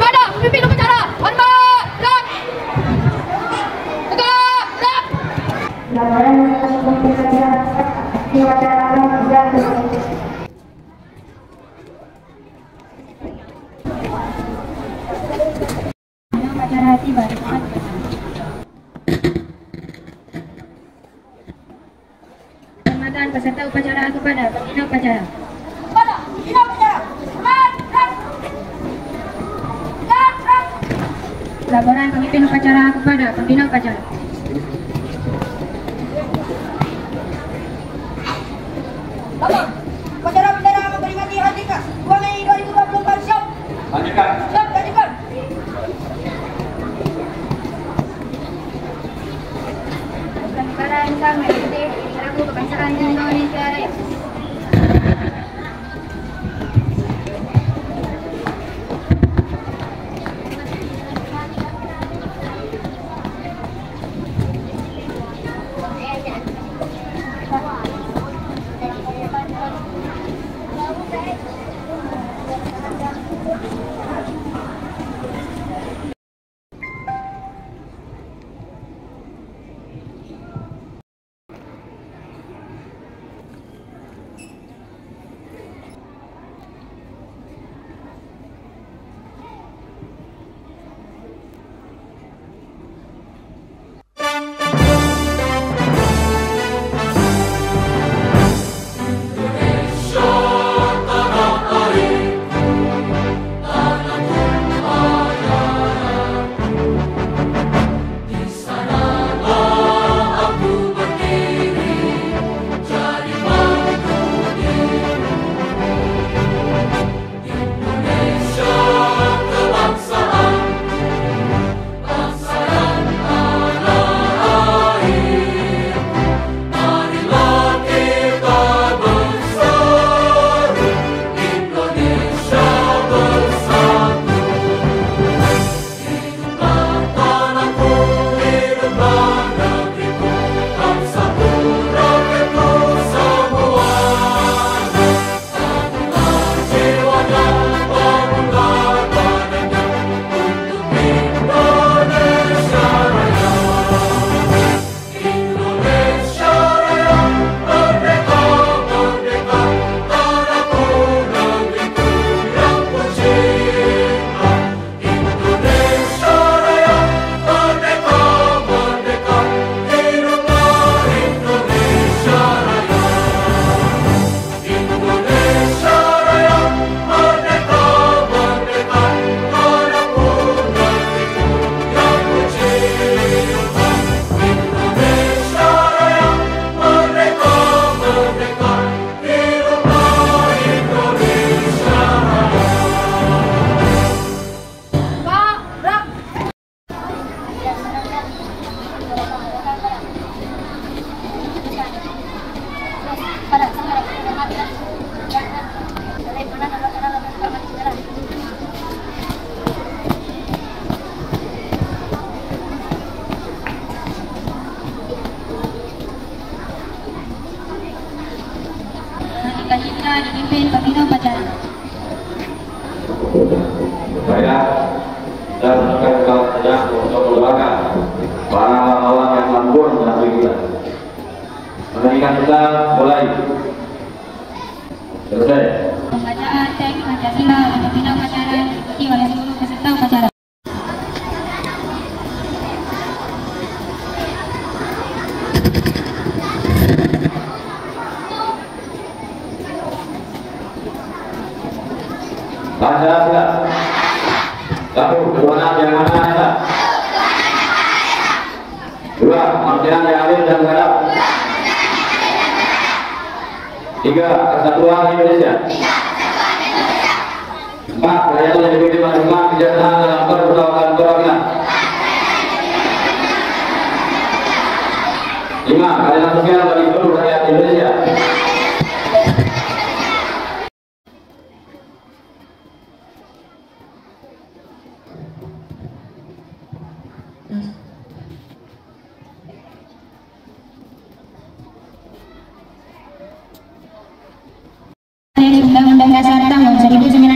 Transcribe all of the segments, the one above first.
Pada pimpin upacara, hormat dan tegak lep. Upacara tiba. Penghormatan peserta upacara kepada pembina upacara. Pada pembina upacara, hormat dan tegak lep. Laporan pemimpin upacara kepada pembina upacara. Lapor, upacara bendera memperingati hari ke 2 Mei 2024 siap. Lanjutkan. Siap, lanjutkan. Pelanggaran Sang Merah Putih Lagu Kebangsaan Indonesia Raya. dipimpin pembina upacara. Saya dan rekan-rekan untuk mendoakan para pahlawan yang lambur melalui kita. Pendidikan kita mulai. Selesai. Pembacaan teks Pancasila oleh pembina upacara diikuti oleh seluruh peserta upacara. Pancasila. Satu, ketuhanan yang maha esa. Dua, kemakmuran yang adil dan beradab. Tiga, kesatuan Indonesia. Empat, kedaulatan negeri masing-masing kebijaksanaan dalam perbudakan perwakilan. Lima, keadilan sosial bagi seluruh rakyat Indonesia. Undang-Undang Dasar tahun 1945.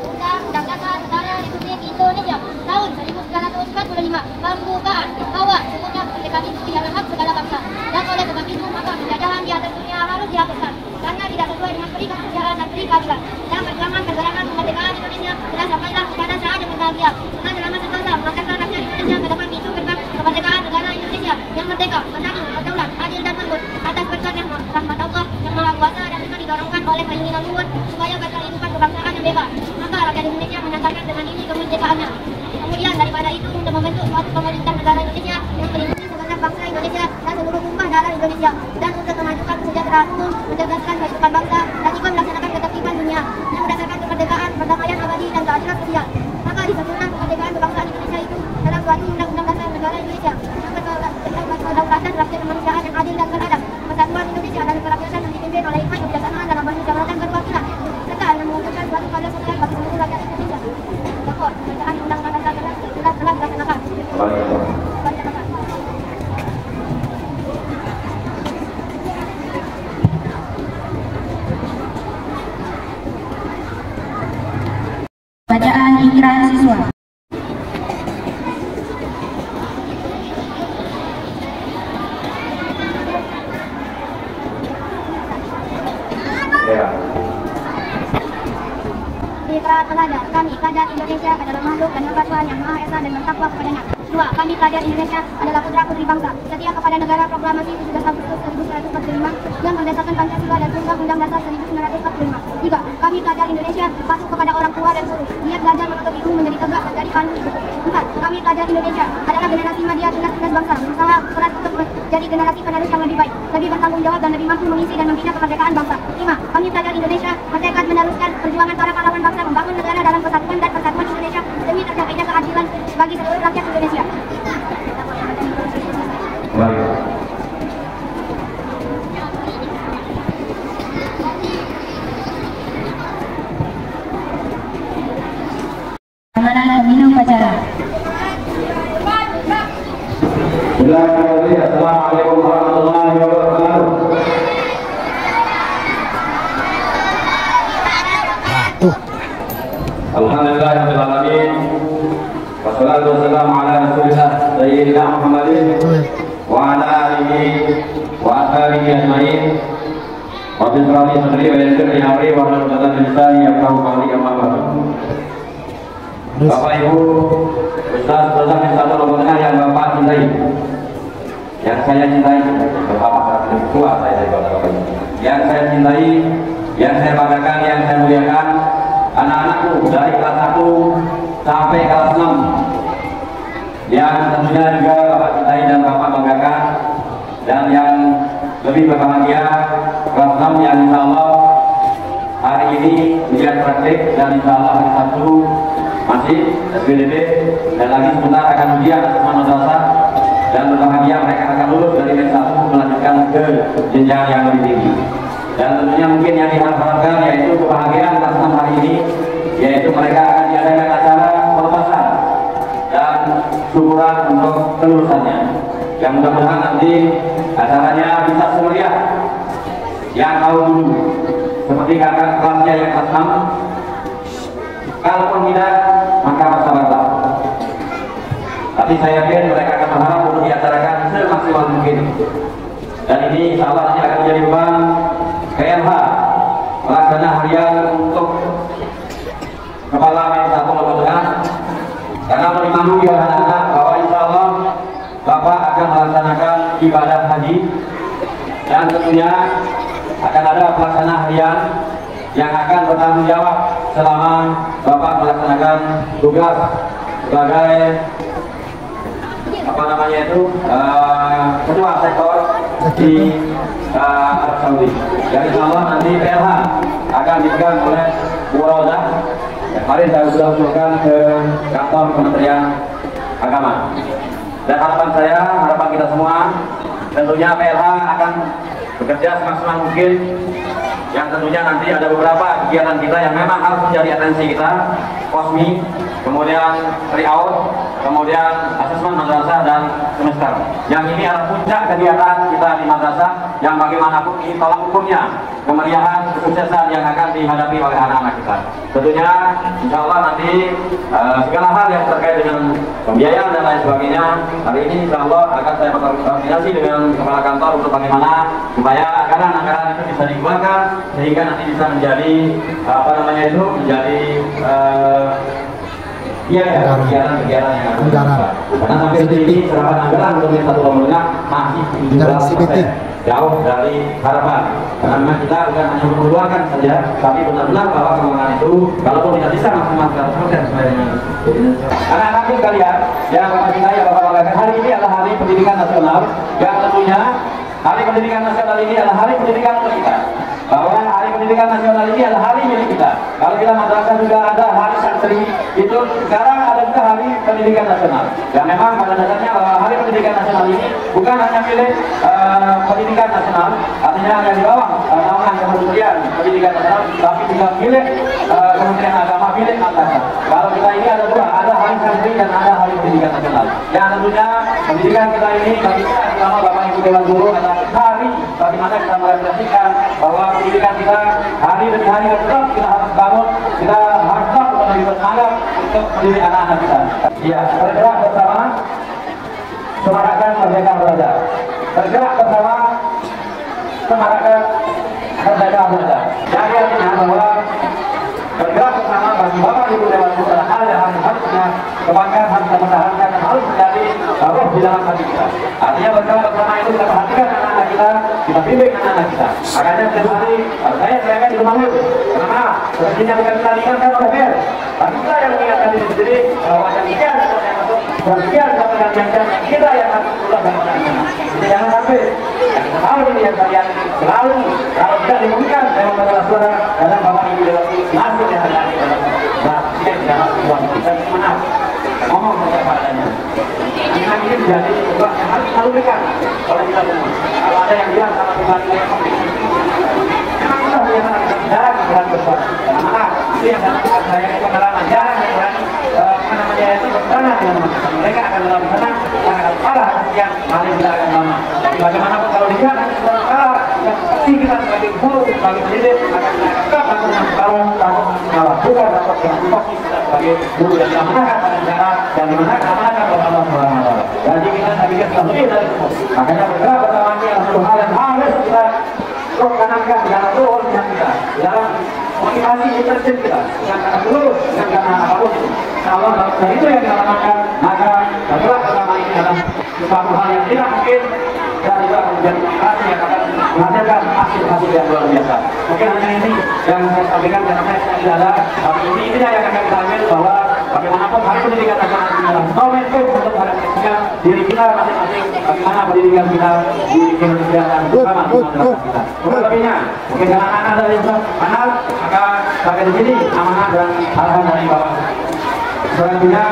Undang-Undang Dasar Negara Republik Indonesia tahun 1945 pembukaan bahwa sesungguhnya kemerdekaan itu ialah hak segala bangsa dan oleh sebab itu maka penjajahan di atas dunia harus dihapuskan karena tidak sesuai dengan perikatan dan perikatan dan perjuangan pergerakan kemerdekaan Indonesia telah sampailah kepada saat yang berbahagia dengan selama sentosa mengangkatkan rakyat Indonesia ke depan pintu gerbang kemerdekaan negara Indonesia yang merdeka, bersatu, berdaulat, adil dan makmur atas berkat yang rahmat Allah yang maha kuasa dan juga didorongkan oleh keinginan luhur supaya berkehidupan kebangsaan yang bebas. Maka rakyat Indonesia menyatakan dengan ini kemerdekaannya. Kemudian daripada itu untuk membentuk suatu pemerintah negara Indonesia yang melindungi segenap bangsa Indonesia dan seluruh tumpah darah Indonesia dan untuk memajukan kesejahteraan umum, mencerdaskan kehidupan bangsa dan juga melaksanakan ketertiban dunia yang berdasarkan kemerdekaan, perdamaian abadi dan keadilan sosial. Maka disatukan kemerdekaan kebangsaan Indonesia itu dalam suatu undang-undang dasar negara Indonesia yang kedaulatan rakyat kemanusiaan yang adil dan beradab, persatuan Indonesia dan kerakyatan yang dipimpin oleh hikmat kebijaksanaan dalam musyawaratan berkewakilan serta yang mewujudkan suatu keadilan sosial bagi seluruh rakyat Indonesia. Bahwa pembacaan undang-undang dasar telah dilaksanakan. Bacaan ikrar siswa. Ikrar pelajar, kami pelajar Indonesia adalah makhluk dan hamba Tuhan yang Maha Esa dan bertakwa kepadanya. 2. Kami pelajar Indonesia adalah putra putri bangsa, setia kepada negara proklamasi 17 Agustus 1945 yang berdasarkan Pancasila dan Undang-Undang Dasar 1945. 3. Kami pelajar Indonesia patuh kepada orang tua dan guru, niat belajar menuntut ilmu menjadi tegak dari pandu hidup. 4. Kami pelajar Indonesia adalah generasi media tunas bangsa, berusaha keras untuk menjadi generasi penerus yang lebih baik, lebih bertanggung jawab dan lebih mampu mengisi dan membina kemerdekaan bangsa. 5. Kami pelajar Indonesia bertekad meneruskan perjuangan para pahlawan bangsa membangun negara dalam persatuan dan persatuan Indonesia demi tercapainya keadilan bagi seluruh rakyat Indonesia. Baik. Amalan pembina upacara. Assalamualaikum warahmatullahi wabarakatuh. Alhamdulillahirabbil alamin. Wassalatu wassalamu ala Rasulillah sayyidina Muhammadin wa ala alihi wa ashabihi ajmain. Wa bi sadri wa yassir li amri wa hlul 'uqdatam min lisani yafqahu qawli. Amma ba'du. Bapak Ibu, Ustaz yang satu rombongan yang Bapak cintai, yang saya cintai, Bapak tua saya dari Bapak, yang saya cintai, yang saya banggakan, yang saya muliakan, anak-anakku dari kelas 1 sampai kelas 6, yang tentunya juga Bapak cintai dan Bapak banggakan, dan yang lebih berbahagia kelas 6 yang insya Allah hari ini ujian praktik dan insya Allah hari Sabtu masih SPDB dan lagi sebentar akan ujian semua madrasah dan berbahagia mereka akan lulus dari S1 melanjutkan ke jenjang yang lebih tinggi. Dan tentunya mungkin yang diharapkan yaitu kebahagiaan kelas 6 hari ini yaitu mereka akan diadakan acara pelepasan dan syukuran untuk kelulusannya. Yang mudah-mudahan nanti acaranya bisa semeriah yang tahun dulu, seperti kakak kelasnya yang kelas 6. Kalaupun tidak, maka bersabarlah. Tapi saya yakin mereka akan berharap untuk diacarakan semaksimal mungkin. Dan ini insya Allah nanti akan menjadi beban PLH pelaksana harian untuk Kepala Men1 Lombok Tengah, karena menimani anak-anak bahwa insya Allah Bapak akan melaksanakan ibadah haji, dan tentunya akan ada pelaksana harian yang akan bertanggung jawab selama Bapak melaksanakan tugas sebagai ketua sektor di Arab Saudi. Dan insya Allah nanti PLH akan dipegang oleh Bu Roda. Kemarin saya sudah usulkan ke kantor Kementerian Agama. Dan harapan kita semua, tentunya PLH akan bekerja semaksimal mungkin. Yang tentunya nanti ada beberapa kegiatan kita yang memang harus menjadi atensi kita, kosmi, kemudian tryout, kemudian asesmen madrasah dan semester. Yang ini adalah puncak kegiatan kita di madrasah yang bagaimanapun ini tolak ukurnya kemeriahan, kesuksesan yang akan dihadapi oleh anak-anak kita. Tentunya insya Allah nanti segala hal yang terkait dengan pembiayaan dan lain sebagainya, hari ini insya Allah akan saya berkoordinasi dengan kepala kantor untuk bagaimana supaya anggaran-anggaran itu bisa dikeluarkan sehingga nanti bisa menjadi menjadi kegiatan-kegiatan yang ada. Karena sampai detik ini serapan anggaran untuk Men1 Lombok Tengah masih 17%, jauh dari harapan. Karena memang kita bukan hanya mengeluarkan saja, tapi benar-benar bahwa keuangan itu kalaupun tidak bisa maksimal 100% sesuai dengan anak-anak kalian yang Bapak cintai, Bapak banggakan, hari ini adalah Hari Pendidikan Nasional, yang tentunya Hari Pendidikan Nasional ini adalah hari pendidikan untuk kita. Bahwa Hari Pendidikan Nasional ini adalah hari milik kita. Kalau kita madrasah juga ada Hari Santri, itu sekarang ada juga Hari Pendidikan Nasional. Dan memang pada dasarnya bahwa Hari Pendidikan Nasional ini bukan hanya milik pendidikan nasional, artinya yang di bawah naungan Kementerian Pendidikan Nasional, tapi juga milik Kementerian Agama, milik madrasah. Kalau kita ini ada dua, ada Hari Santri dan ada Hari Pendidikan Nasional. Yang tentunya pendidikan kita ini bagi kita selama Bapak Ibu Dewan Guru adalah hari bagaimana kita merefleksikan bahwa pendidikan kita hari demi hari tetap kita harus bangun, kita harus tetap lebih bersemangat untuk mendidik anak-anak kita. Iya, bergerak bersama, semarakkan merdeka belajar. Bergerak bersama, semarakkan merdeka belajar. Jadi artinya bahwa bergerak bersama bagi Bapak Ibu Dewan Guru adalah hal yang harusnya kebanggaan, harus kita pertahankan, dan harus menjadi roh di dalam hati kita. Artinya bergerak bersama itu kita perhatikan anak-anak kita, kita bimbing anak-anak kita. Makanya setiap hari saya teriakan di rumah itu. Karena sepertinya bukan kita diingatkan oleh BER, tapi kita yang mengingatkan diri sendiri bahwa yang sekian kita yang masuk, dan sekian kita yang harus pulang dari anak-anak. Jadi jangan sampai kita tahu ini yang kalian selalu kalau tidak dimungkinkan lewat masalah suara dalam Bapak Ibu Dewan langsung yang ada di dalam. Nah, kita tidak uang kita maaf ngomong saja padanya. Ini menjadi sebuah yang harus selalu berikan oleh kita semua. Kalau ada yang bilang sama Tuhan ini memang sudah biasa kita jarang berani berbuat. Maaf, itu yang saya pengalaman jarang berani itu berkenaan dengan masyarakat. Mereka akan lebih senang karena kalau kalah yang paling kita akan lama. Bagaimanapun kalau dilihat kalah, yang pasti kita sebagai guru, sebagai pendidik akan tetap takut dengan kalah, takut kalah, bukan takut dengan fokus kita sebagai guru yang diamanahkan pada negara dan diamanahkan oleh Allah SWT. Jadi kita pikir sudah lebih dari itu. Makanya bergerak bersama ini adalah satu hal yang harus kita tanamkan di dalam ruh kita, di dalam motivasi intensif kita, dengan kata lurus, dengan kata apapun. Kalau dari itu yang kita lakukan, maka bergerak bersama ini adalah suatu hal yang tidak mungkin dan juga menjadi motivasi yang akan menghasilkan hasil-hasil yang luar biasa. Mungkin hanya ini yang saya sampaikan karena saya tidak ada, tapi intinya yang akan kita ambil bahwa bagaimanapun Hari Pendidikan Nasional ini adalah momentum untuk merefleksikan diri kita masing-masing, bagaimana pendidikan kita di Indonesia dan bersama di masyarakat kita. Mungkin lebihnya, mungkin karena anak dari panel, maka sampai di sini amanah dan arahan dari Bapak. Selanjutnya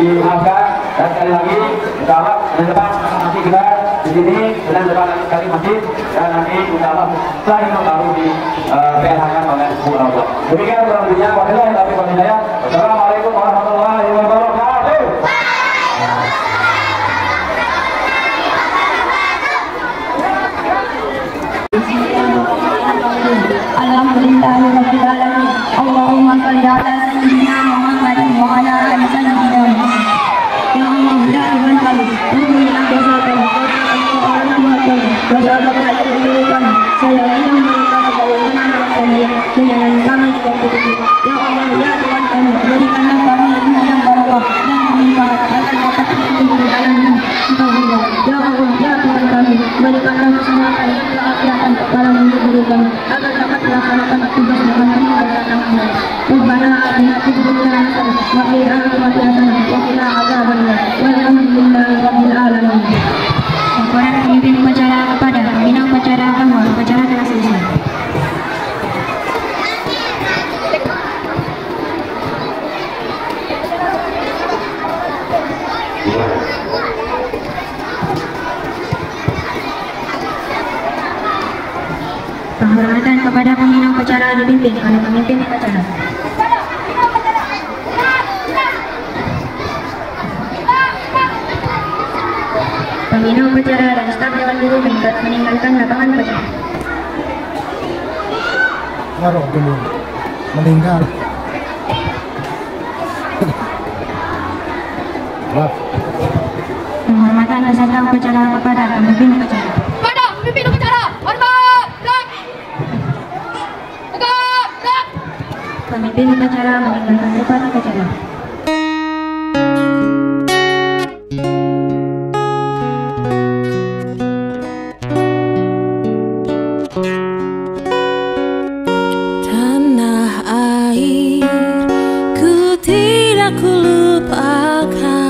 dimaafkan dan sekali lagi insya Allah dan depan masih kita di sini dan depan sekali masih dan nanti insya Allah setelah itu baru di PLH-kan oleh Bu Rodo. Demikian kurang lebihnya, wabillahi taufiq wal hidayah. Laporan pemimpin upacara kepada pembina upacara bahwa upacara telah selesai. Penghormatan kepada pembina upacara dipimpin oleh pemimpin upacara. Pembina upacara dan staf Dewan Guru meninggalkan lapangan upacara. Baru dulu meninggal. Wah. Penghormatan peserta upacara kepada pemimpin upacara. Pada pemimpin upacara, hormat, gerak. Tegak, gerak. Pemimpin upacara meninggalkan tempat upacara. Tanah air ku tidak kulupakan.